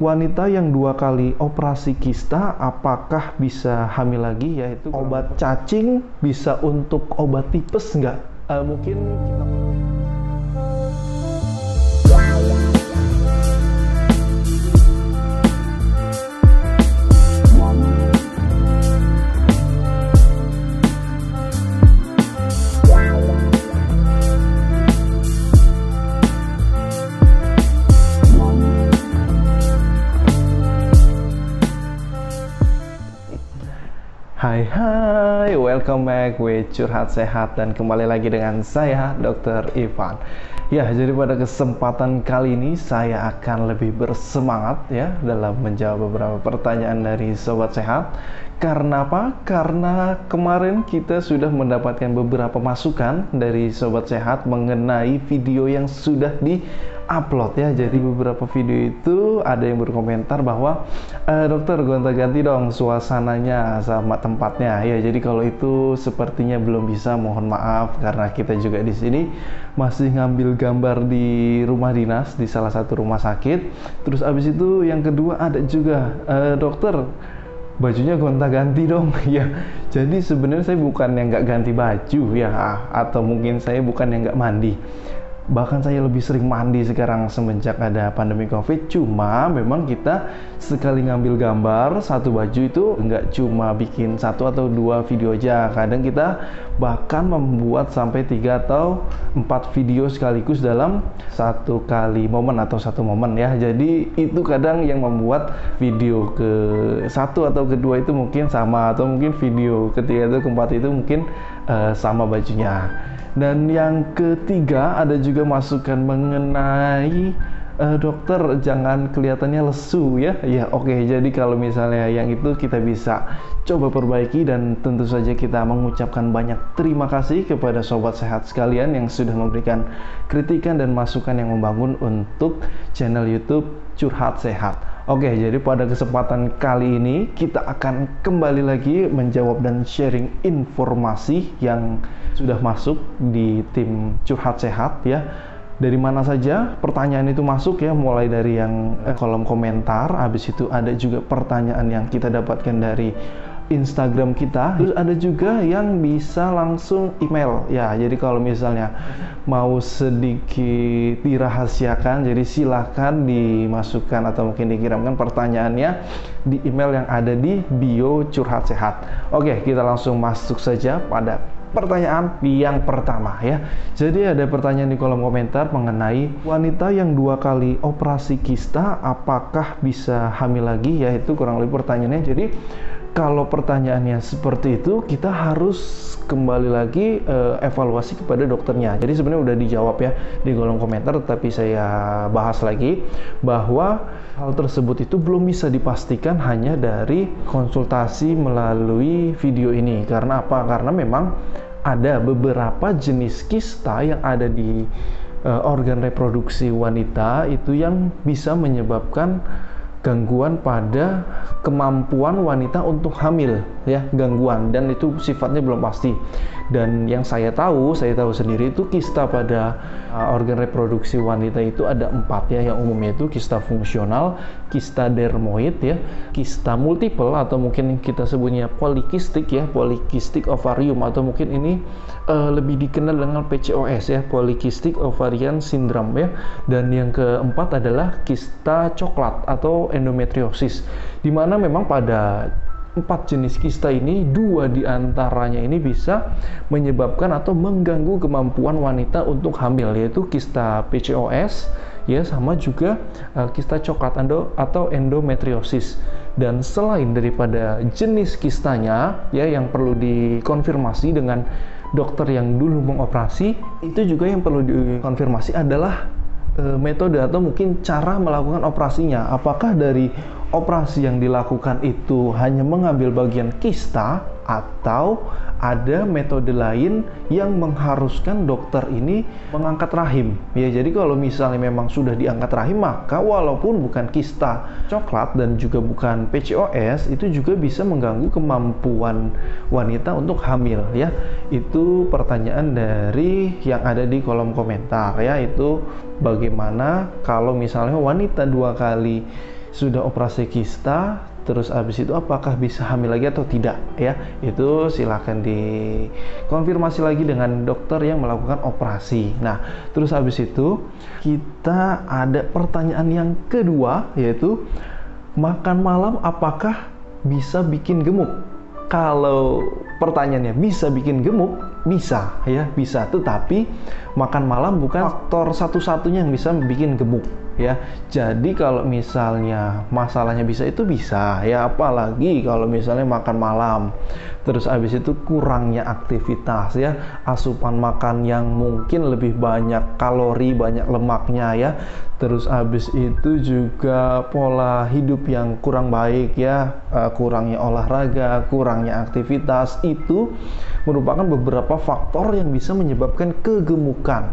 Wanita yang 2 kali operasi kista, apakah bisa hamil lagi? Yaitu obat cacing bisa untuk obat tipes nggak? Mungkin kita... Hai, welcome back with Curhat Sehat, dan kembali lagi dengan saya Dr. Ivan. Ya, jadi pada kesempatan kali ini saya akan lebih bersemangat ya dalam menjawab beberapa pertanyaan dari Sobat Sehat. Karena apa? Karena kemarin kita sudah mendapatkan beberapa masukan dari Sobat Sehat mengenai video yang sudah di-upload ya. Jadi beberapa video itu ada yang berkomentar bahwa dokter, gonta-ganti dong suasananya sama tempatnya ya. Jadi kalau itu sepertinya belum bisa, mohon maaf, karena kita juga di sini masih ngambil gambar di rumah dinas di salah satu rumah sakit. Terus abis itu yang kedua ada juga dokter, bajunya gonta-ganti dong ya. Jadi sebenarnya saya bukan yang nggak ganti baju ya, atau mungkin saya bukan yang nggak mandi. Bahkan saya lebih sering mandi sekarang semenjak ada pandemi COVID. Cuma memang kita sekali ngambil gambar satu baju itu nggak cuma bikin 1 atau 2 video aja. Kadang kita bahkan membuat sampai 3 atau 4 video sekaligus dalam satu kali momen atau satu momen ya. Jadi itu kadang yang membuat video ke 1 atau kedua itu mungkin sama, atau mungkin video ketiga atau keempat itu mungkin sama bajunya. Dan yang ketiga ada juga masukan mengenai dokter jangan kelihatannya lesu ya. Ya oke, jadi kalau misalnya yang itu kita bisa coba perbaiki, dan tentu saja kita mengucapkan banyak terima kasih kepada Sobat Sehat sekalian yang sudah memberikan kritikan dan masukan yang membangun untuk channel YouTube Curhat Sehat. Oke, jadi pada kesempatan kali ini kita akan kembali lagi menjawab dan sharing informasi yang sudah masuk di tim Curhat Sehat ya. Dari mana saja pertanyaan itu masuk ya, mulai dari yang kolom komentar, habis itu ada juga pertanyaan yang kita dapatkan dari Instagram kita, terus ada juga yang bisa langsung email ya. Jadi kalau misalnya mau sedikit dirahasiakan, jadi silahkan dimasukkan atau mungkin dikirimkan pertanyaannya di email yang ada di bio Curhat Sehat. Oke, kita langsung masuk saja pada pertanyaan yang pertama ya. Jadi ada pertanyaan di kolom komentar mengenai wanita yang 2 kali operasi kista, apakah bisa hamil lagi? Yaitu kurang lebih pertanyaannya. Jadi kalau pertanyaannya seperti itu, kita harus kembali lagi evaluasi kepada dokternya. Jadi sebenarnya udah dijawab ya di kolom komentar, tetapi saya bahas lagi bahwa hal tersebut itu belum bisa dipastikan hanya dari konsultasi melalui video ini. Karena apa? Karena memang ada beberapa jenis kista yang ada di organ reproduksi wanita itu yang bisa menyebabkan gangguan pada kemampuan wanita untuk hamil ya, gangguan, dan itu sifatnya belum pasti. Dan yang saya tahu sendiri itu kista pada organ reproduksi wanita itu ada 4 ya. Yang umumnya itu kista fungsional, kista dermoid ya, kista multiple atau mungkin kita sebutnya polikistik ya, polikistik ovarium, atau mungkin ini lebih dikenal dengan PCOS ya, polycystic ovarian syndrome ya. Dan yang keempat adalah kista coklat atau endometriosis, di mana memang pada 4 jenis kista ini 2 diantaranya ini bisa menyebabkan atau mengganggu kemampuan wanita untuk hamil, yaitu kista PCOS ya, sama juga kista coklat atau endometriosis. Dan selain daripada jenis kistanya ya yang perlu dikonfirmasi dengan dokter yang dulu mengoperasi, itu juga yang perlu dikonfirmasi adalah metode atau mungkin cara melakukan operasinya. Apakah dari operasi yang dilakukan itu hanya mengambil bagian kista, atau ada metode lain yang mengharuskan dokter ini mengangkat rahim ya. Jadi kalau misalnya memang sudah diangkat rahim, maka walaupun bukan kista coklat dan juga bukan PCOS, itu juga bisa mengganggu kemampuan wanita untuk hamil ya. Itu pertanyaan dari yang ada di kolom komentar ya. Itu bagaimana kalau misalnya wanita 2 kali sudah operasi kista, terus habis itu apakah bisa hamil lagi atau tidak ya, itu silahkan dikonfirmasi lagi dengan dokter yang melakukan operasi. Nah, terus habis itu kita ada pertanyaan yang kedua, yaitu makan malam apakah bisa bikin gemuk? Kalau pertanyaannya bisa bikin gemuk, bisa ya, bisa. Tetapi makan malam bukan faktor satu-satunya yang bisa bikin gemuk ya. Jadi kalau misalnya masalahnya bisa, itu bisa ya, apalagi kalau misalnya makan malam terus habis itu kurangnya aktivitas ya, asupan makan yang mungkin lebih banyak kalori, banyak lemaknya ya, terus habis itu juga pola hidup yang kurang baik ya, kurangnya olahraga, kurangnya aktivitas, itu merupakan beberapa faktor yang bisa menyebabkan kegemukan.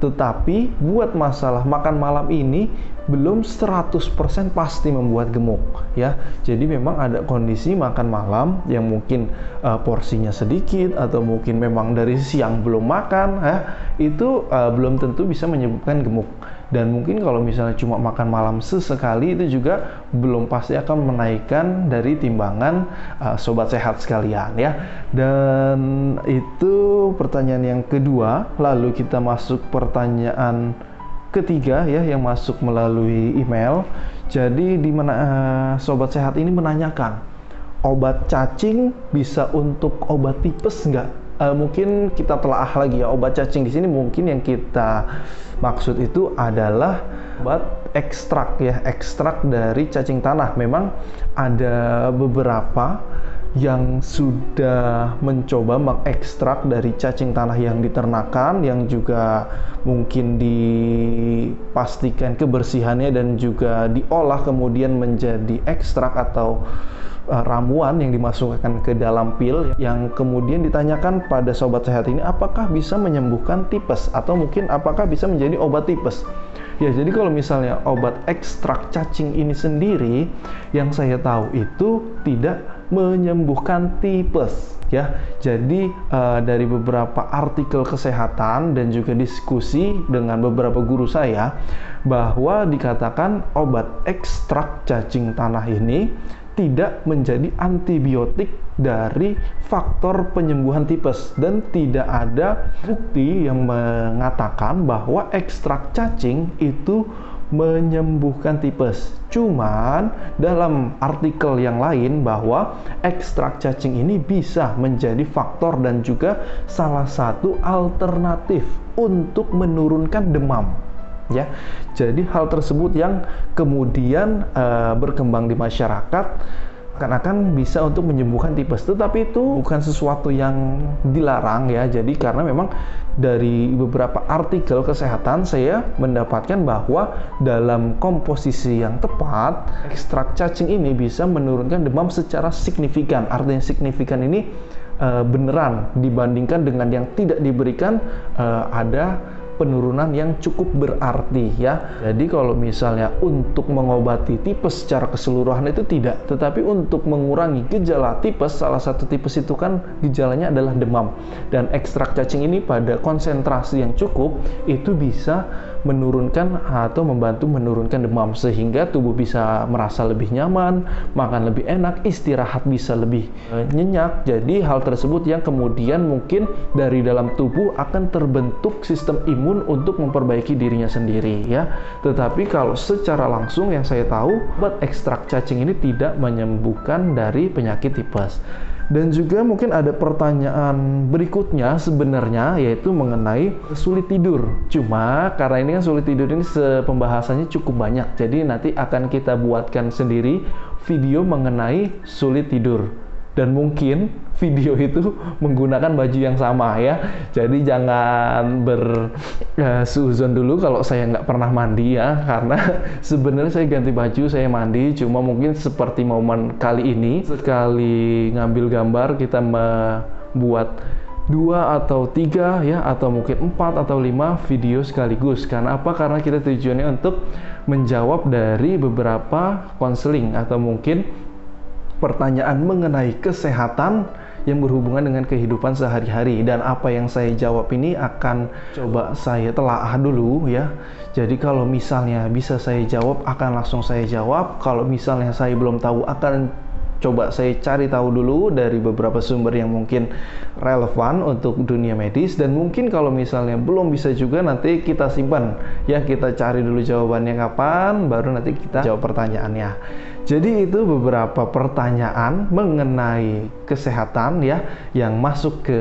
Tetapi buat masalah makan malam ini belum 100% pasti membuat gemuk ya. Jadi memang ada kondisi makan malam yang mungkin porsinya sedikit, atau mungkin memang dari siang belum makan ya, itu belum tentu bisa menyebabkan gemuk. Dan mungkin kalau misalnya cuma makan malam sesekali, itu juga belum pasti akan menaikkan dari timbangan sobat sehat sekalian ya. Dan itu pertanyaan yang kedua. Lalu kita masuk pertanyaan ketiga ya, yang masuk melalui email. Jadi di mana sobat sehat ini menanyakan, obat cacing bisa untuk obat tipes nggak? Mungkin kita telaah lagi ya, obat cacing di sini mungkin yang kita maksud itu adalah obat ekstrak ya, ekstrak dari cacing tanah. Memang ada beberapa yang sudah mencoba mengekstrak dari cacing tanah yang diternakan, yang juga mungkin dipastikan kebersihannya dan juga diolah kemudian menjadi ekstrak atau ramuan yang dimasukkan ke dalam pil, yang kemudian ditanyakan pada sobat sehat ini apakah bisa menyembuhkan tipes atau mungkin apakah bisa menjadi obat tipes. Ya, jadi kalau misalnya obat ekstrak cacing ini sendiri, yang saya tahu itu tidak menyembuhkan tipes ya. Jadi dari beberapa artikel kesehatan dan juga diskusi dengan beberapa guru saya, bahwa dikatakan obat ekstrak cacing tanah ini tidak menjadi antibiotik dari faktor penyembuhan tipes, dan tidak ada bukti yang mengatakan bahwa ekstrak cacing itu menyembuhkan tipes. Cuman dalam artikel yang lain bahwa ekstrak cacing ini bisa menjadi faktor dan juga salah satu alternatif untuk menurunkan demam ya. Jadi hal tersebut yang kemudian berkembang di masyarakat akan bisa untuk menyembuhkan tipes, tetapi itu bukan sesuatu yang dilarang ya. Jadi karena memang dari beberapa artikel kesehatan saya mendapatkan bahwa dalam komposisi yang tepat, ekstrak cacing ini bisa menurunkan demam secara signifikan. Artinya signifikan ini beneran dibandingkan dengan yang tidak diberikan, ada penurunan yang cukup berarti ya. Jadi kalau misalnya untuk mengobati tipes secara keseluruhan itu tidak, tetapi untuk mengurangi gejala tipes, salah satu tipes itu kan gejalanya adalah demam, dan ekstrak cacing ini pada konsentrasi yang cukup itu bisa menurunkan atau membantu menurunkan demam, sehingga tubuh bisa merasa lebih nyaman, makan lebih enak, istirahat bisa lebih nyenyak. Jadi hal tersebut yang kemudian mungkin dari dalam tubuh akan terbentuk sistem imun untuk memperbaiki dirinya sendiri ya. Tetapi kalau secara langsung yang saya tahu, obat ekstrak cacing ini tidak menyembuhkan dari penyakit tipes. Dan juga mungkin ada pertanyaan berikutnya sebenarnya, yaitu mengenai sulit tidur. Cuma karena ini kan sulit tidur ini pembahasannya cukup banyak, jadi nanti akan kita buatkan sendiri video mengenai sulit tidur. Dan mungkin video itu menggunakan baju yang sama ya. Jadi jangan bersuuzon dulu kalau saya nggak pernah mandi ya, karena sebenarnya saya ganti baju, saya mandi. Cuma mungkin seperti momen kali ini, sekali ngambil gambar kita membuat 2 atau 3 ya, atau mungkin 4 atau 5 video sekaligus. Karena apa? Karena kita tujuannya untuk menjawab dari beberapa konseling atau mungkin pertanyaan mengenai kesehatan yang berhubungan dengan kehidupan sehari-hari, dan apa yang saya jawab ini akan coba saya telaah dulu ya. Jadi kalau misalnya bisa saya jawab, akan langsung saya jawab. Kalau misalnya saya belum tahu, akan coba saya cari tahu dulu dari beberapa sumber yang mungkin relevan untuk dunia medis. Dan mungkin kalau misalnya belum bisa juga, nanti kita simpan ya, kita cari dulu jawabannya kapan, baru nanti kita jawab pertanyaannya. Jadi itu beberapa pertanyaan mengenai kesehatan ya yang masuk ke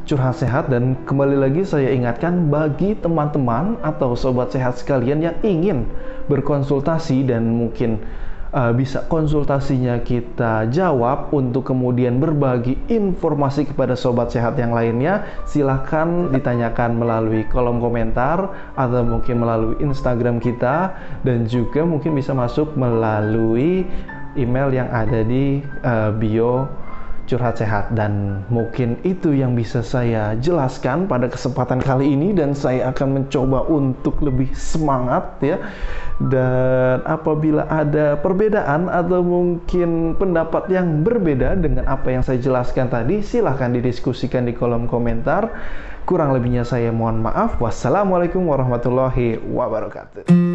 Curhat Sehat. Dan kembali lagi saya ingatkan, bagi teman-teman atau sobat sehat sekalian yang ingin berkonsultasi dan mungkin bisa konsultasinya kita jawab untuk kemudian berbagi informasi kepada sobat sehat yang lainnya, silahkan ditanyakan melalui kolom komentar atau mungkin melalui Instagram kita, dan juga mungkin bisa masuk melalui email yang ada di bio Curhat Sehat. Dan mungkin itu yang bisa saya jelaskan pada kesempatan kali ini, dan saya akan mencoba untuk lebih semangat ya. Dan apabila ada perbedaan atau mungkin pendapat yang berbeda dengan apa yang saya jelaskan tadi, silahkan didiskusikan di kolom komentar. Kurang lebihnya saya mohon maaf. Wassalamualaikum warahmatullahi wabarakatuh.